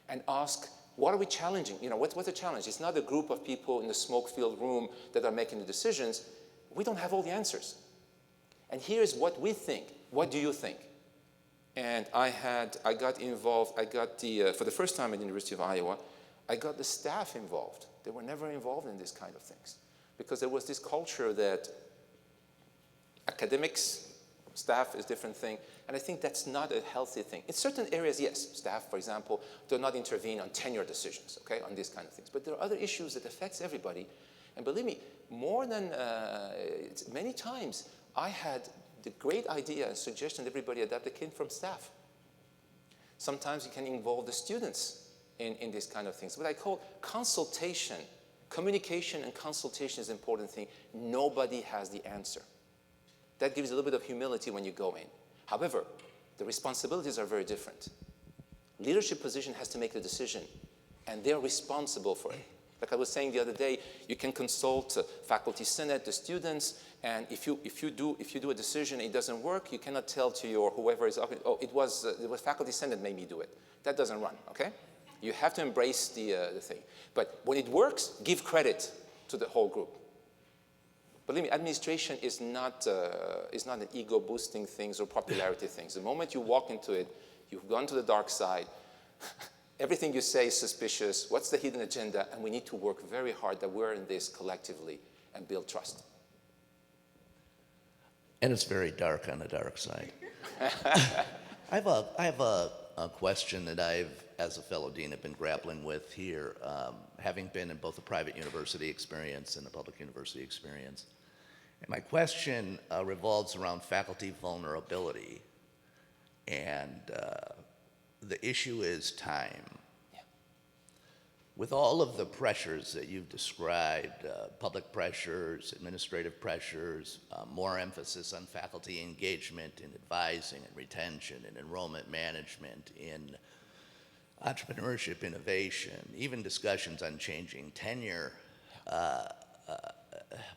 And ask, what are we challenging? What's the challenge? It's not a group of people in the smoke-filled room that are making the decisions. We don't have all the answers. And here's what we think. What do you think? And I got involved, for the first time at the University of Iowa, I got the staff involved. They were never involved in this kind of things. Because there was this culture that academics, staff is a different thing, and I think that's not a healthy thing. In certain areas, yes, staff, for example, do not intervene on tenure decisions, okay, on these kind of things. But there are other issues that affects everybody, and believe me, more than many times, I had the great idea and suggestion that everybody adopt that came from staff. Sometimes you can involve the students in these kind of things. What I call consultation. Communication and consultation is an important thing. Nobody has the answer. That gives a little bit of humility when you go in. However, the responsibilities are very different. Leadership position has to make the decision, and they're responsible for it. Like I was saying the other day, you can consult faculty senate, the students, and if you do a decision and it doesn't work, you cannot tell to your whoever is up, oh, it was faculty senate made me do it. That doesn't run, okay? You have to embrace the thing. But when it works, give credit to the whole group. Believe me, administration is not an ego-boosting things or popularity things. The moment you walk into it, you've gone to the dark side. Everything you say is suspicious. What's the hidden agenda? And we need to work very hard that we're in this collectively and build trust. And it's very dark on the dark side. I have a question that I've, as a fellow dean, have been grappling with here, having been in both a private university experience and a public university experience. And my question revolves around faculty vulnerability. And the issue is time. Yeah. With all of the pressures that you've described, public pressures, administrative pressures, more emphasis on faculty engagement in advising and retention and enrollment management, in entrepreneurship, innovation, even discussions on changing tenure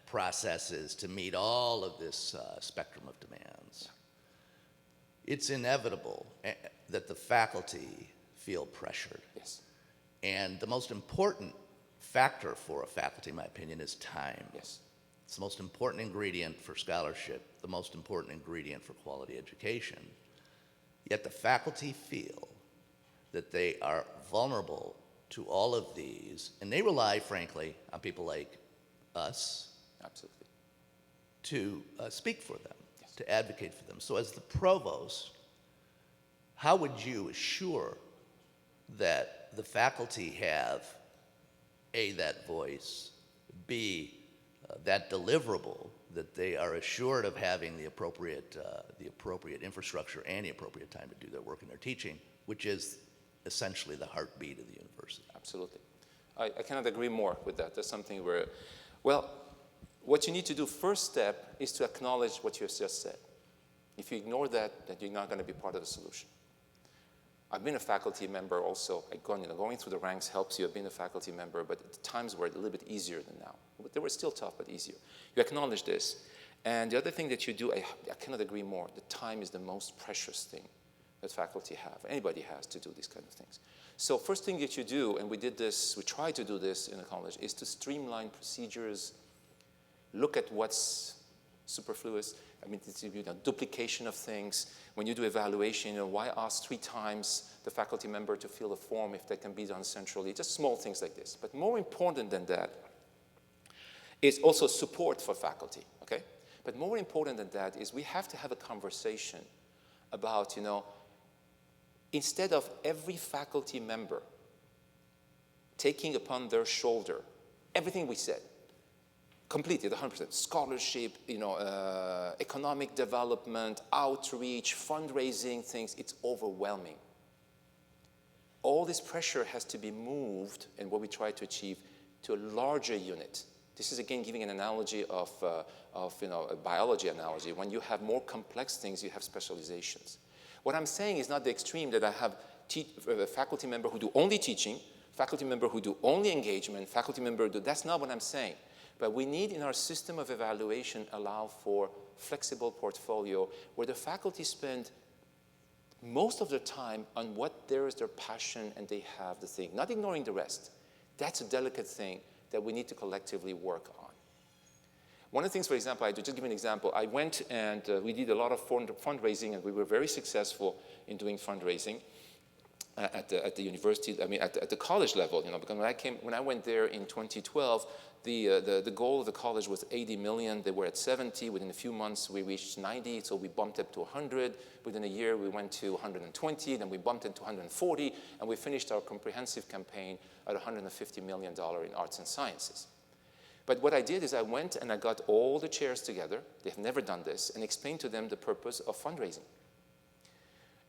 processes to meet all of this spectrum of demands. It's inevitable that the faculty feel pressured. Yes. And the most important factor for a faculty, in my opinion, is time. Yes. It's the most important ingredient for scholarship, the most important ingredient for quality education. Yet the faculty feel that they are vulnerable to all of these, and they rely, frankly, on people like us Absolutely. to speak for them, Yes. to advocate for them. So as the provost, how would you assure that the faculty have, A, that voice, B, that deliverable, that they are assured of having the appropriate infrastructure and the appropriate time to do their work in their teaching, which is essentially the heartbeat of the university? Absolutely. I cannot agree more with that. That's something where, well, what you need to do, first step, is to acknowledge what you have just said. If you ignore that, then you're not going to be part of the solution. I've been a faculty member also. Going through the ranks helps you. I've been a faculty member, but at times were a little bit easier than now. But they were still tough, but easier. You acknowledge this. And the other thing that you do, I cannot agree more, the time is the most precious thing that faculty have. Anybody has to do these kind of things. So first thing that you do, and we tried to do this in the college, is to streamline procedures, look at what's superfluous. I mean, it's, duplication of things. When you do evaluation, why ask 3 times the faculty member to fill a form if that can be done centrally? Just small things like this. But more important than that is also support for faculty, okay? But more important than that is we have to have a conversation about, instead of every faculty member taking upon their shoulder everything we said, completely, 100%, scholarship, economic development, outreach, fundraising, things, it's overwhelming. All this pressure has to be moved, and what we try to achieve, to a larger unit. This is, again, giving an analogy of a biology analogy. When you have more complex things, you have specializations. What I'm saying is not the extreme that I have a faculty member who do only teaching, faculty member who do only engagement, faculty member who do, that's not what I'm saying. But we need, in our system of evaluation, allow for flexible portfolio where the faculty spend most of their time on what there is their passion and they have the thing, not ignoring the rest. That's a delicate thing that we need to collectively work on. One of the things, for example, I do, just give you an example. I went and we did a lot of fundraising, and we were very successful in doing fundraising at the university, at the college level, because when I went there in 2012, the goal of the college was 80 million. They were at 70. Within a few months, we reached 90, so we bumped up to 100. Within a year, we went to 120, then we bumped into 140, and we finished our comprehensive campaign at $150 million in arts and sciences. But what I did is I went and I got all the chairs together, they have never done this, and explained to them the purpose of fundraising.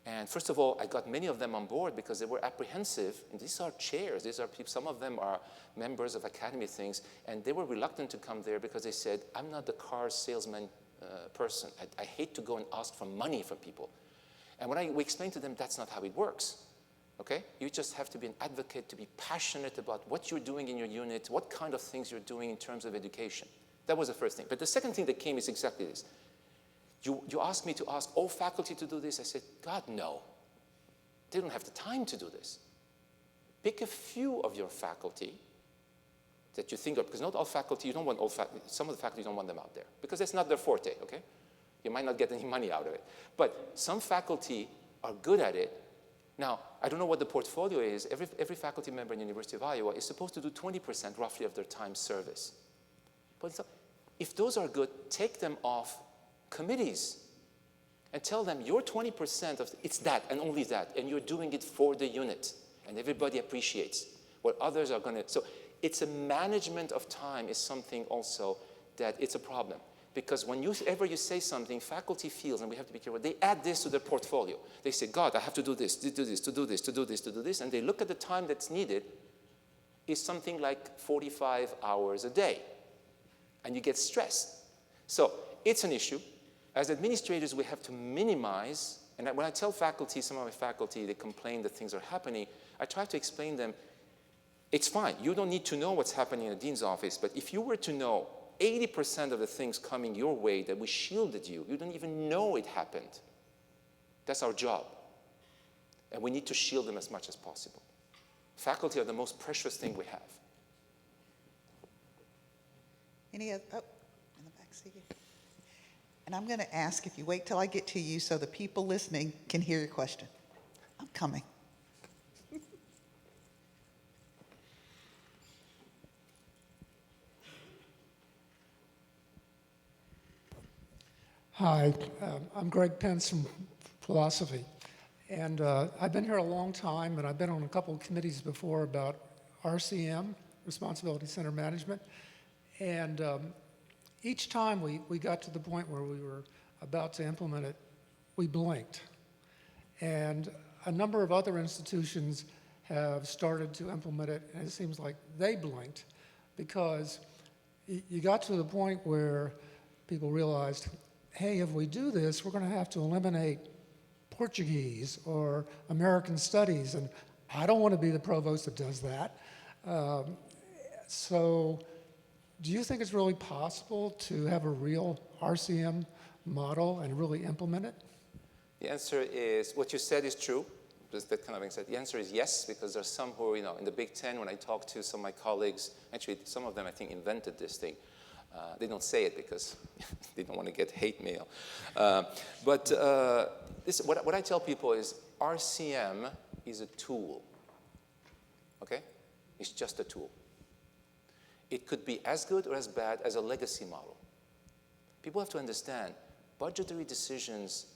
And first of all, I got many of them on board because they were apprehensive. And these are chairs. These are people, some of them are members of academy things. And they were reluctant to come there because they said, I'm not the car salesman person. I hate to go and ask for money from people. And when we explained to them, that's not how it works. Okay? You just have to be an advocate, to be passionate about what you're doing in your unit, what kind of things you're doing in terms of education. That was the first thing. But the second thing that came is exactly this. You asked me to ask all faculty to do this. I said, God, no. They don't have the time to do this. Pick a few of your faculty that you think of, because not all faculty, you don't want all faculty, some of the faculty you don't want them out there, because that's not their forte, okay? You might not get any money out of it. But some faculty are good at it. Now, I don't know what the portfolio is. Every faculty member in the University of Iowa is supposed to do 20% roughly of their time service. But if those are good, take them off committees and tell them your 20% of, it's that and only that, and you're doing it for the unit, and everybody appreciates what others are going to. So it's a management of time is something also that it's a problem. Because whenever you say something, faculty feels, and we have to be careful, they add this to their portfolio. They say, God, I have to do this, to do this, to do this, to do this, to do this, and they look at the time that's needed is something like 45 hours a day. And you get stressed. So it's an issue. As administrators, we have to minimize, and when I tell faculty, some of my faculty, they complain that things are happening, I try to explain them, it's fine. You don't need to know what's happening in the dean's office, but if you were to know 80% of the things coming your way that we shielded you, you don't even know it happened. That's our job. And we need to shield them as much as possible. Faculty are the most precious thing we have. Any other, oh, in the back seat. And I'm going to ask if you wait till I get to you so the people listening can hear your question. I'm coming. Hi, I'm Greg Pence from Philosophy. And I've been here a long time, and I've been on a couple of committees before about RCM, Responsibility Center Management. And each time we got to the point where we were about to implement it, we blinked. And a number of other institutions have started to implement it, and it seems like they blinked because you got to the point where people realized, hey, if we do this, we're going to have to eliminate Portuguese or American studies, and I don't want to be the provost that does that. So do you think it's really possible to have a real RCM model and really implement it? The answer is, what you said is true. Just that kind of being said. The answer is yes, because there's some who are, in the Big Ten, when I talk to some of my colleagues, actually some of them I think invented this thing. They don't say it because they don't want to get hate mail. What I tell people is RCM is a tool, okay? It's just a tool. It could be as good or as bad as a legacy model. People have to understand budgetary decisions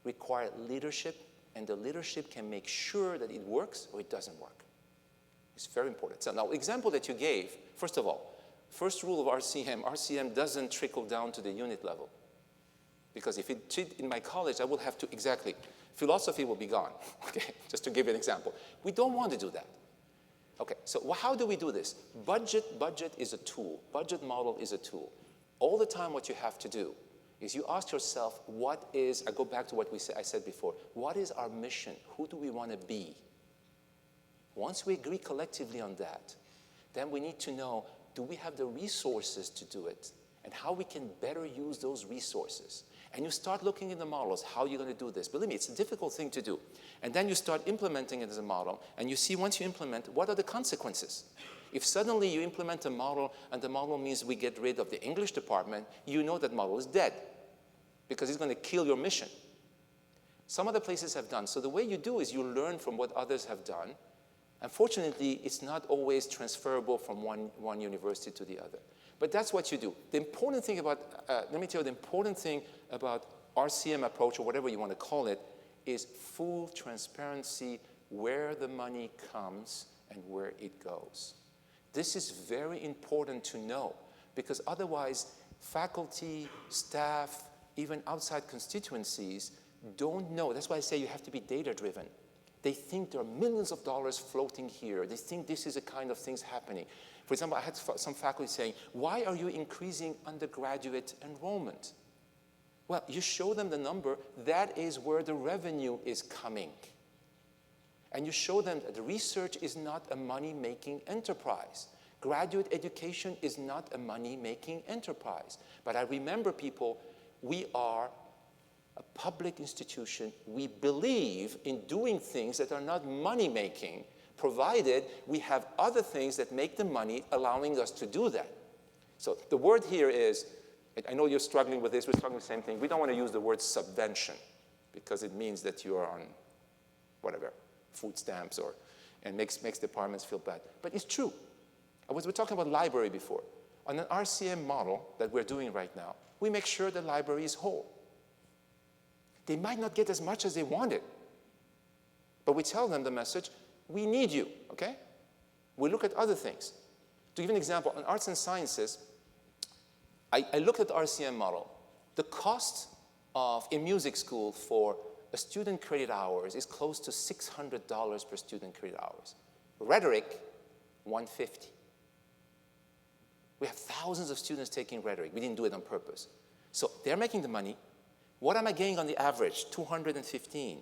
require leadership, and the leadership can make sure that it works or it doesn't work. It's very important. So now, example that you gave, first of all, first rule of RCM doesn't trickle down to the unit level. Because if it did in my college, I will have to, exactly, philosophy will be gone, okay, just to give you an example. We don't want to do that. Okay, so how do we do this? Budget is a tool. Budget model is a tool. All the time what you have to do is you ask yourself, I go back to what I said before, what is our mission? Who do we want to be? Once we agree collectively on that, then we need to know, do we have the resources to do it? And how we can better use those resources. And you start looking in the models, how you're going to do this. Believe me, it's a difficult thing to do. And then you start implementing it as a model, and you see once you implement, what are the consequences? If suddenly you implement a model, and the model means we get rid of the English department, you know that model is dead, because it's going to kill your mission. Some other places have done. So the way you do is you learn from what others have done. Unfortunately, it's not always transferable from one university to the other. But that's what you do. The important thing about, let me tell you, the important thing about RCM approach, or whatever you want to call it, is full transparency where the money comes and where it goes. This is very important to know, because otherwise, faculty, staff, even outside constituencies don't know. That's why I say you have to be data-driven. They think there are millions of dollars floating here. They think this is the kind of things happening. For example, I had some faculty saying, why are you increasing undergraduate enrollment? Well, you show them the number. That is where the revenue is coming. And you show them that the research is not a money-making enterprise. Graduate education is not a money-making enterprise. But I remember people, we are a public institution. We believe in doing things that are not money-making, provided we have other things that make the money allowing us to do that. So the word here is, I know you're struggling with this, we're struggling with the same thing. We don't want to use the word subvention because it means that you are on whatever, food stamps and makes departments feel bad. But it's true. We were talking about library before. On an RCM model that we're doing right now, we make sure the library is whole. They might not get as much as they wanted, but we tell them the message, we need you, okay? We look at other things. To give an example, on arts and sciences, I looked at the RCM model. The cost in music school for a student credit hours is close to $600 per student credit hours. Rhetoric, $150. We have thousands of students taking rhetoric. We didn't do it on purpose. So they're making the money. What am I getting on the average? $215.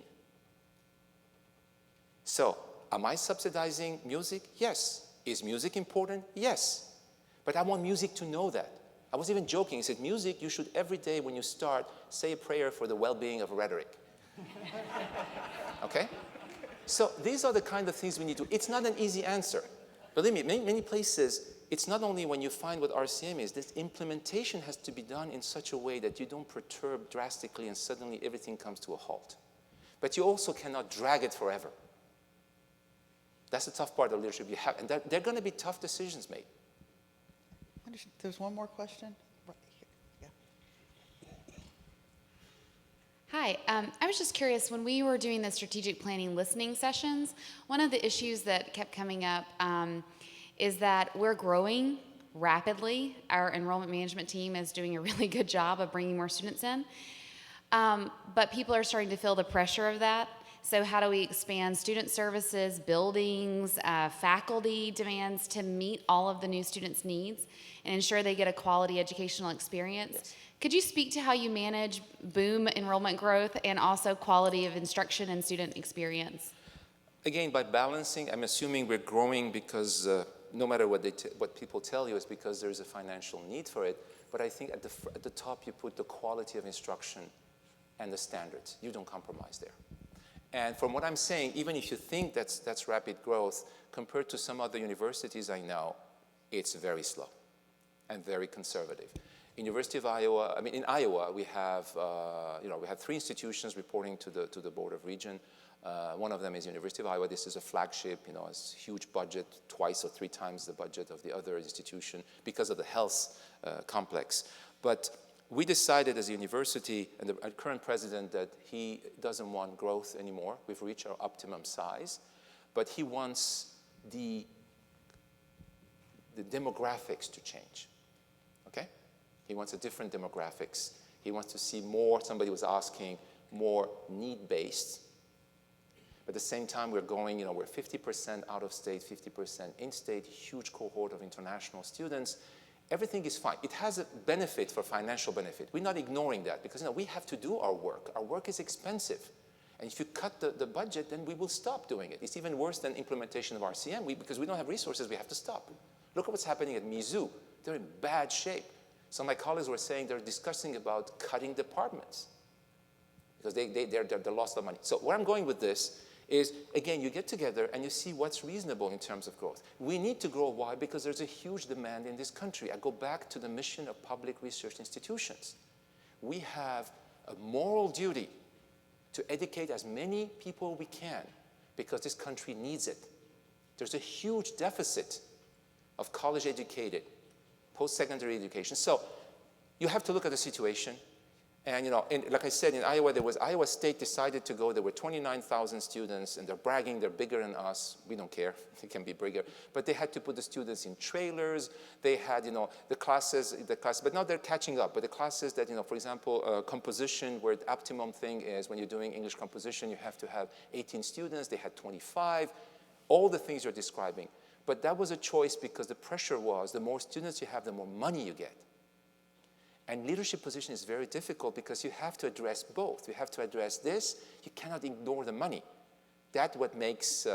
So am I subsidizing music? Yes. Is music important? Yes. But I want music to know that. I was even joking. I said, music, you should every day when you start, say a prayer for the well-being of rhetoric. Okay? So these are the kind of things we need to. It's not an easy answer. Believe me, many places, it's not only when you find what RCM is, this implementation has to be done in such a way that you don't perturb drastically and suddenly everything comes to a halt. But you also cannot drag it forever. That's the tough part of leadership you have. And there are going to be tough decisions made. There's one more question. Right here. Yeah. Hi, I was just curious, when we were doing the strategic planning listening sessions, one of the issues that kept coming up is that we're growing rapidly. Our enrollment management team is doing a really good job of bringing more students in, but people are starting to feel the pressure of that. So how do we expand student services, buildings, faculty demands to meet all of the new students' needs and ensure they get a quality educational experience? Yes. Could you speak to how you manage boom enrollment growth and also quality of instruction and student experience? Again, by balancing, I'm assuming we're growing because no matter what people tell you, it's because there's a financial need for it. But I think at the top you put the quality of instruction and the standards. You don't compromise there. And from what I'm saying, even if you think that's rapid growth, compared to some other universities I know, it's very slow and very conservative. University of Iowa, I mean, in Iowa, we have, we have 3 institutions reporting to the Board of Regent. One of them is University of Iowa. This is a flagship, it's a huge budget, 2 or 3 times the budget of the other institution because of the health complex. But we decided as a university and the current president that he doesn't want growth anymore. We've reached our optimum size, but he wants the demographics to change, okay? He wants a different demographics. He wants to see more, somebody was asking, more need-based. But at the same time, we're going, we're 50% out of state, 50% in-state, huge cohort of international students. Everything is fine. It has a benefit for financial benefit. We're not ignoring that because we have to do our work. Our work is expensive. And if you cut the budget, then we will stop doing it. It's even worse than implementation of RCM. Because we don't have resources, we have to stop. Look at what's happening at Mizzou. They're in bad shape. Some of my colleagues were saying they're discussing about cutting departments because they're lost of money. So where I'm going with this is, again, you get together and you see what's reasonable in terms of growth. We need to grow. Why? Because there's a huge demand in this country. I go back to the mission of public research institutions. We have a moral duty to educate as many people we can because this country needs it. There's a huge deficit of college-educated, post-secondary education. So you have to look at the situation. And, like I said, in Iowa, Iowa State decided to go. There were 29,000 students, and they're bragging they're bigger than us. We don't care. They can be bigger. But they had to put the students in trailers. They had, the classes, but now they're catching up. But the classes that, for example, composition, where the optimum thing is when you're doing English composition, you have to have 18 students. They had 25. All the things you're describing. But that was a choice because the pressure was the more students you have, the more money you get. And leadership position is very difficult because you have to address both. You have to address this. You cannot ignore the money. That's what makes,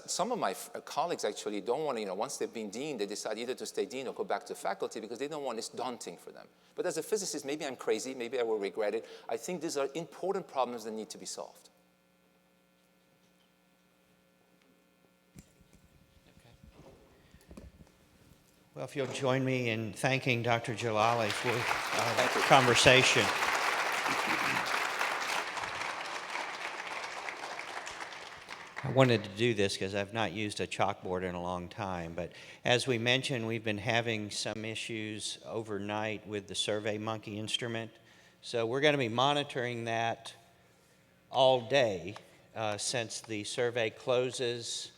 some of my colleagues actually don't want to, once they've been dean, they decide either to stay dean or go back to faculty because they don't want it's daunting for them. But as a physicist, maybe I'm crazy, maybe I will regret it. I think these are important problems that need to be solved. Well, if you'll join me in thanking Dr. Jalali for Thank you. conversation. I wanted to do this because I've not used a chalkboard in a long time, but as we mentioned, we've been having some issues overnight with the SurveyMonkey instrument. So we're going to be monitoring that all day since the survey closes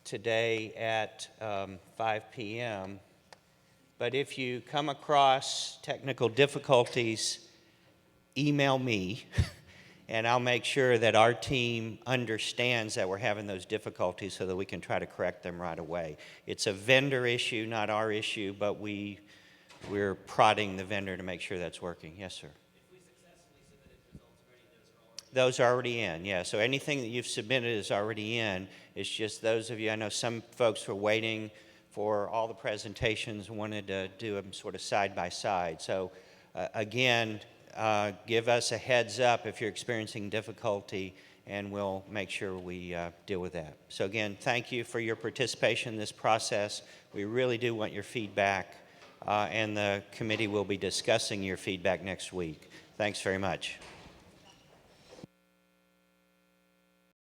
today at 5 p.m. But if you come across technical difficulties, email me, and I'll make sure that our team understands that we're having those difficulties so that we can try to correct them right away. It's a vendor issue, not our issue, but we're prodding the vendor to make sure that's working. Yes, sir. Those are already in, yeah. So anything that you've submitted is already in. It's just those of you, I know some folks were waiting for all the presentations and wanted to do them sort of side by side. So again, give us a heads up if you're experiencing difficulty, and we'll make sure we deal with that. So again, thank you for your participation in this process. We really do want your feedback, and the committee will be discussing your feedback next week. Thanks very much.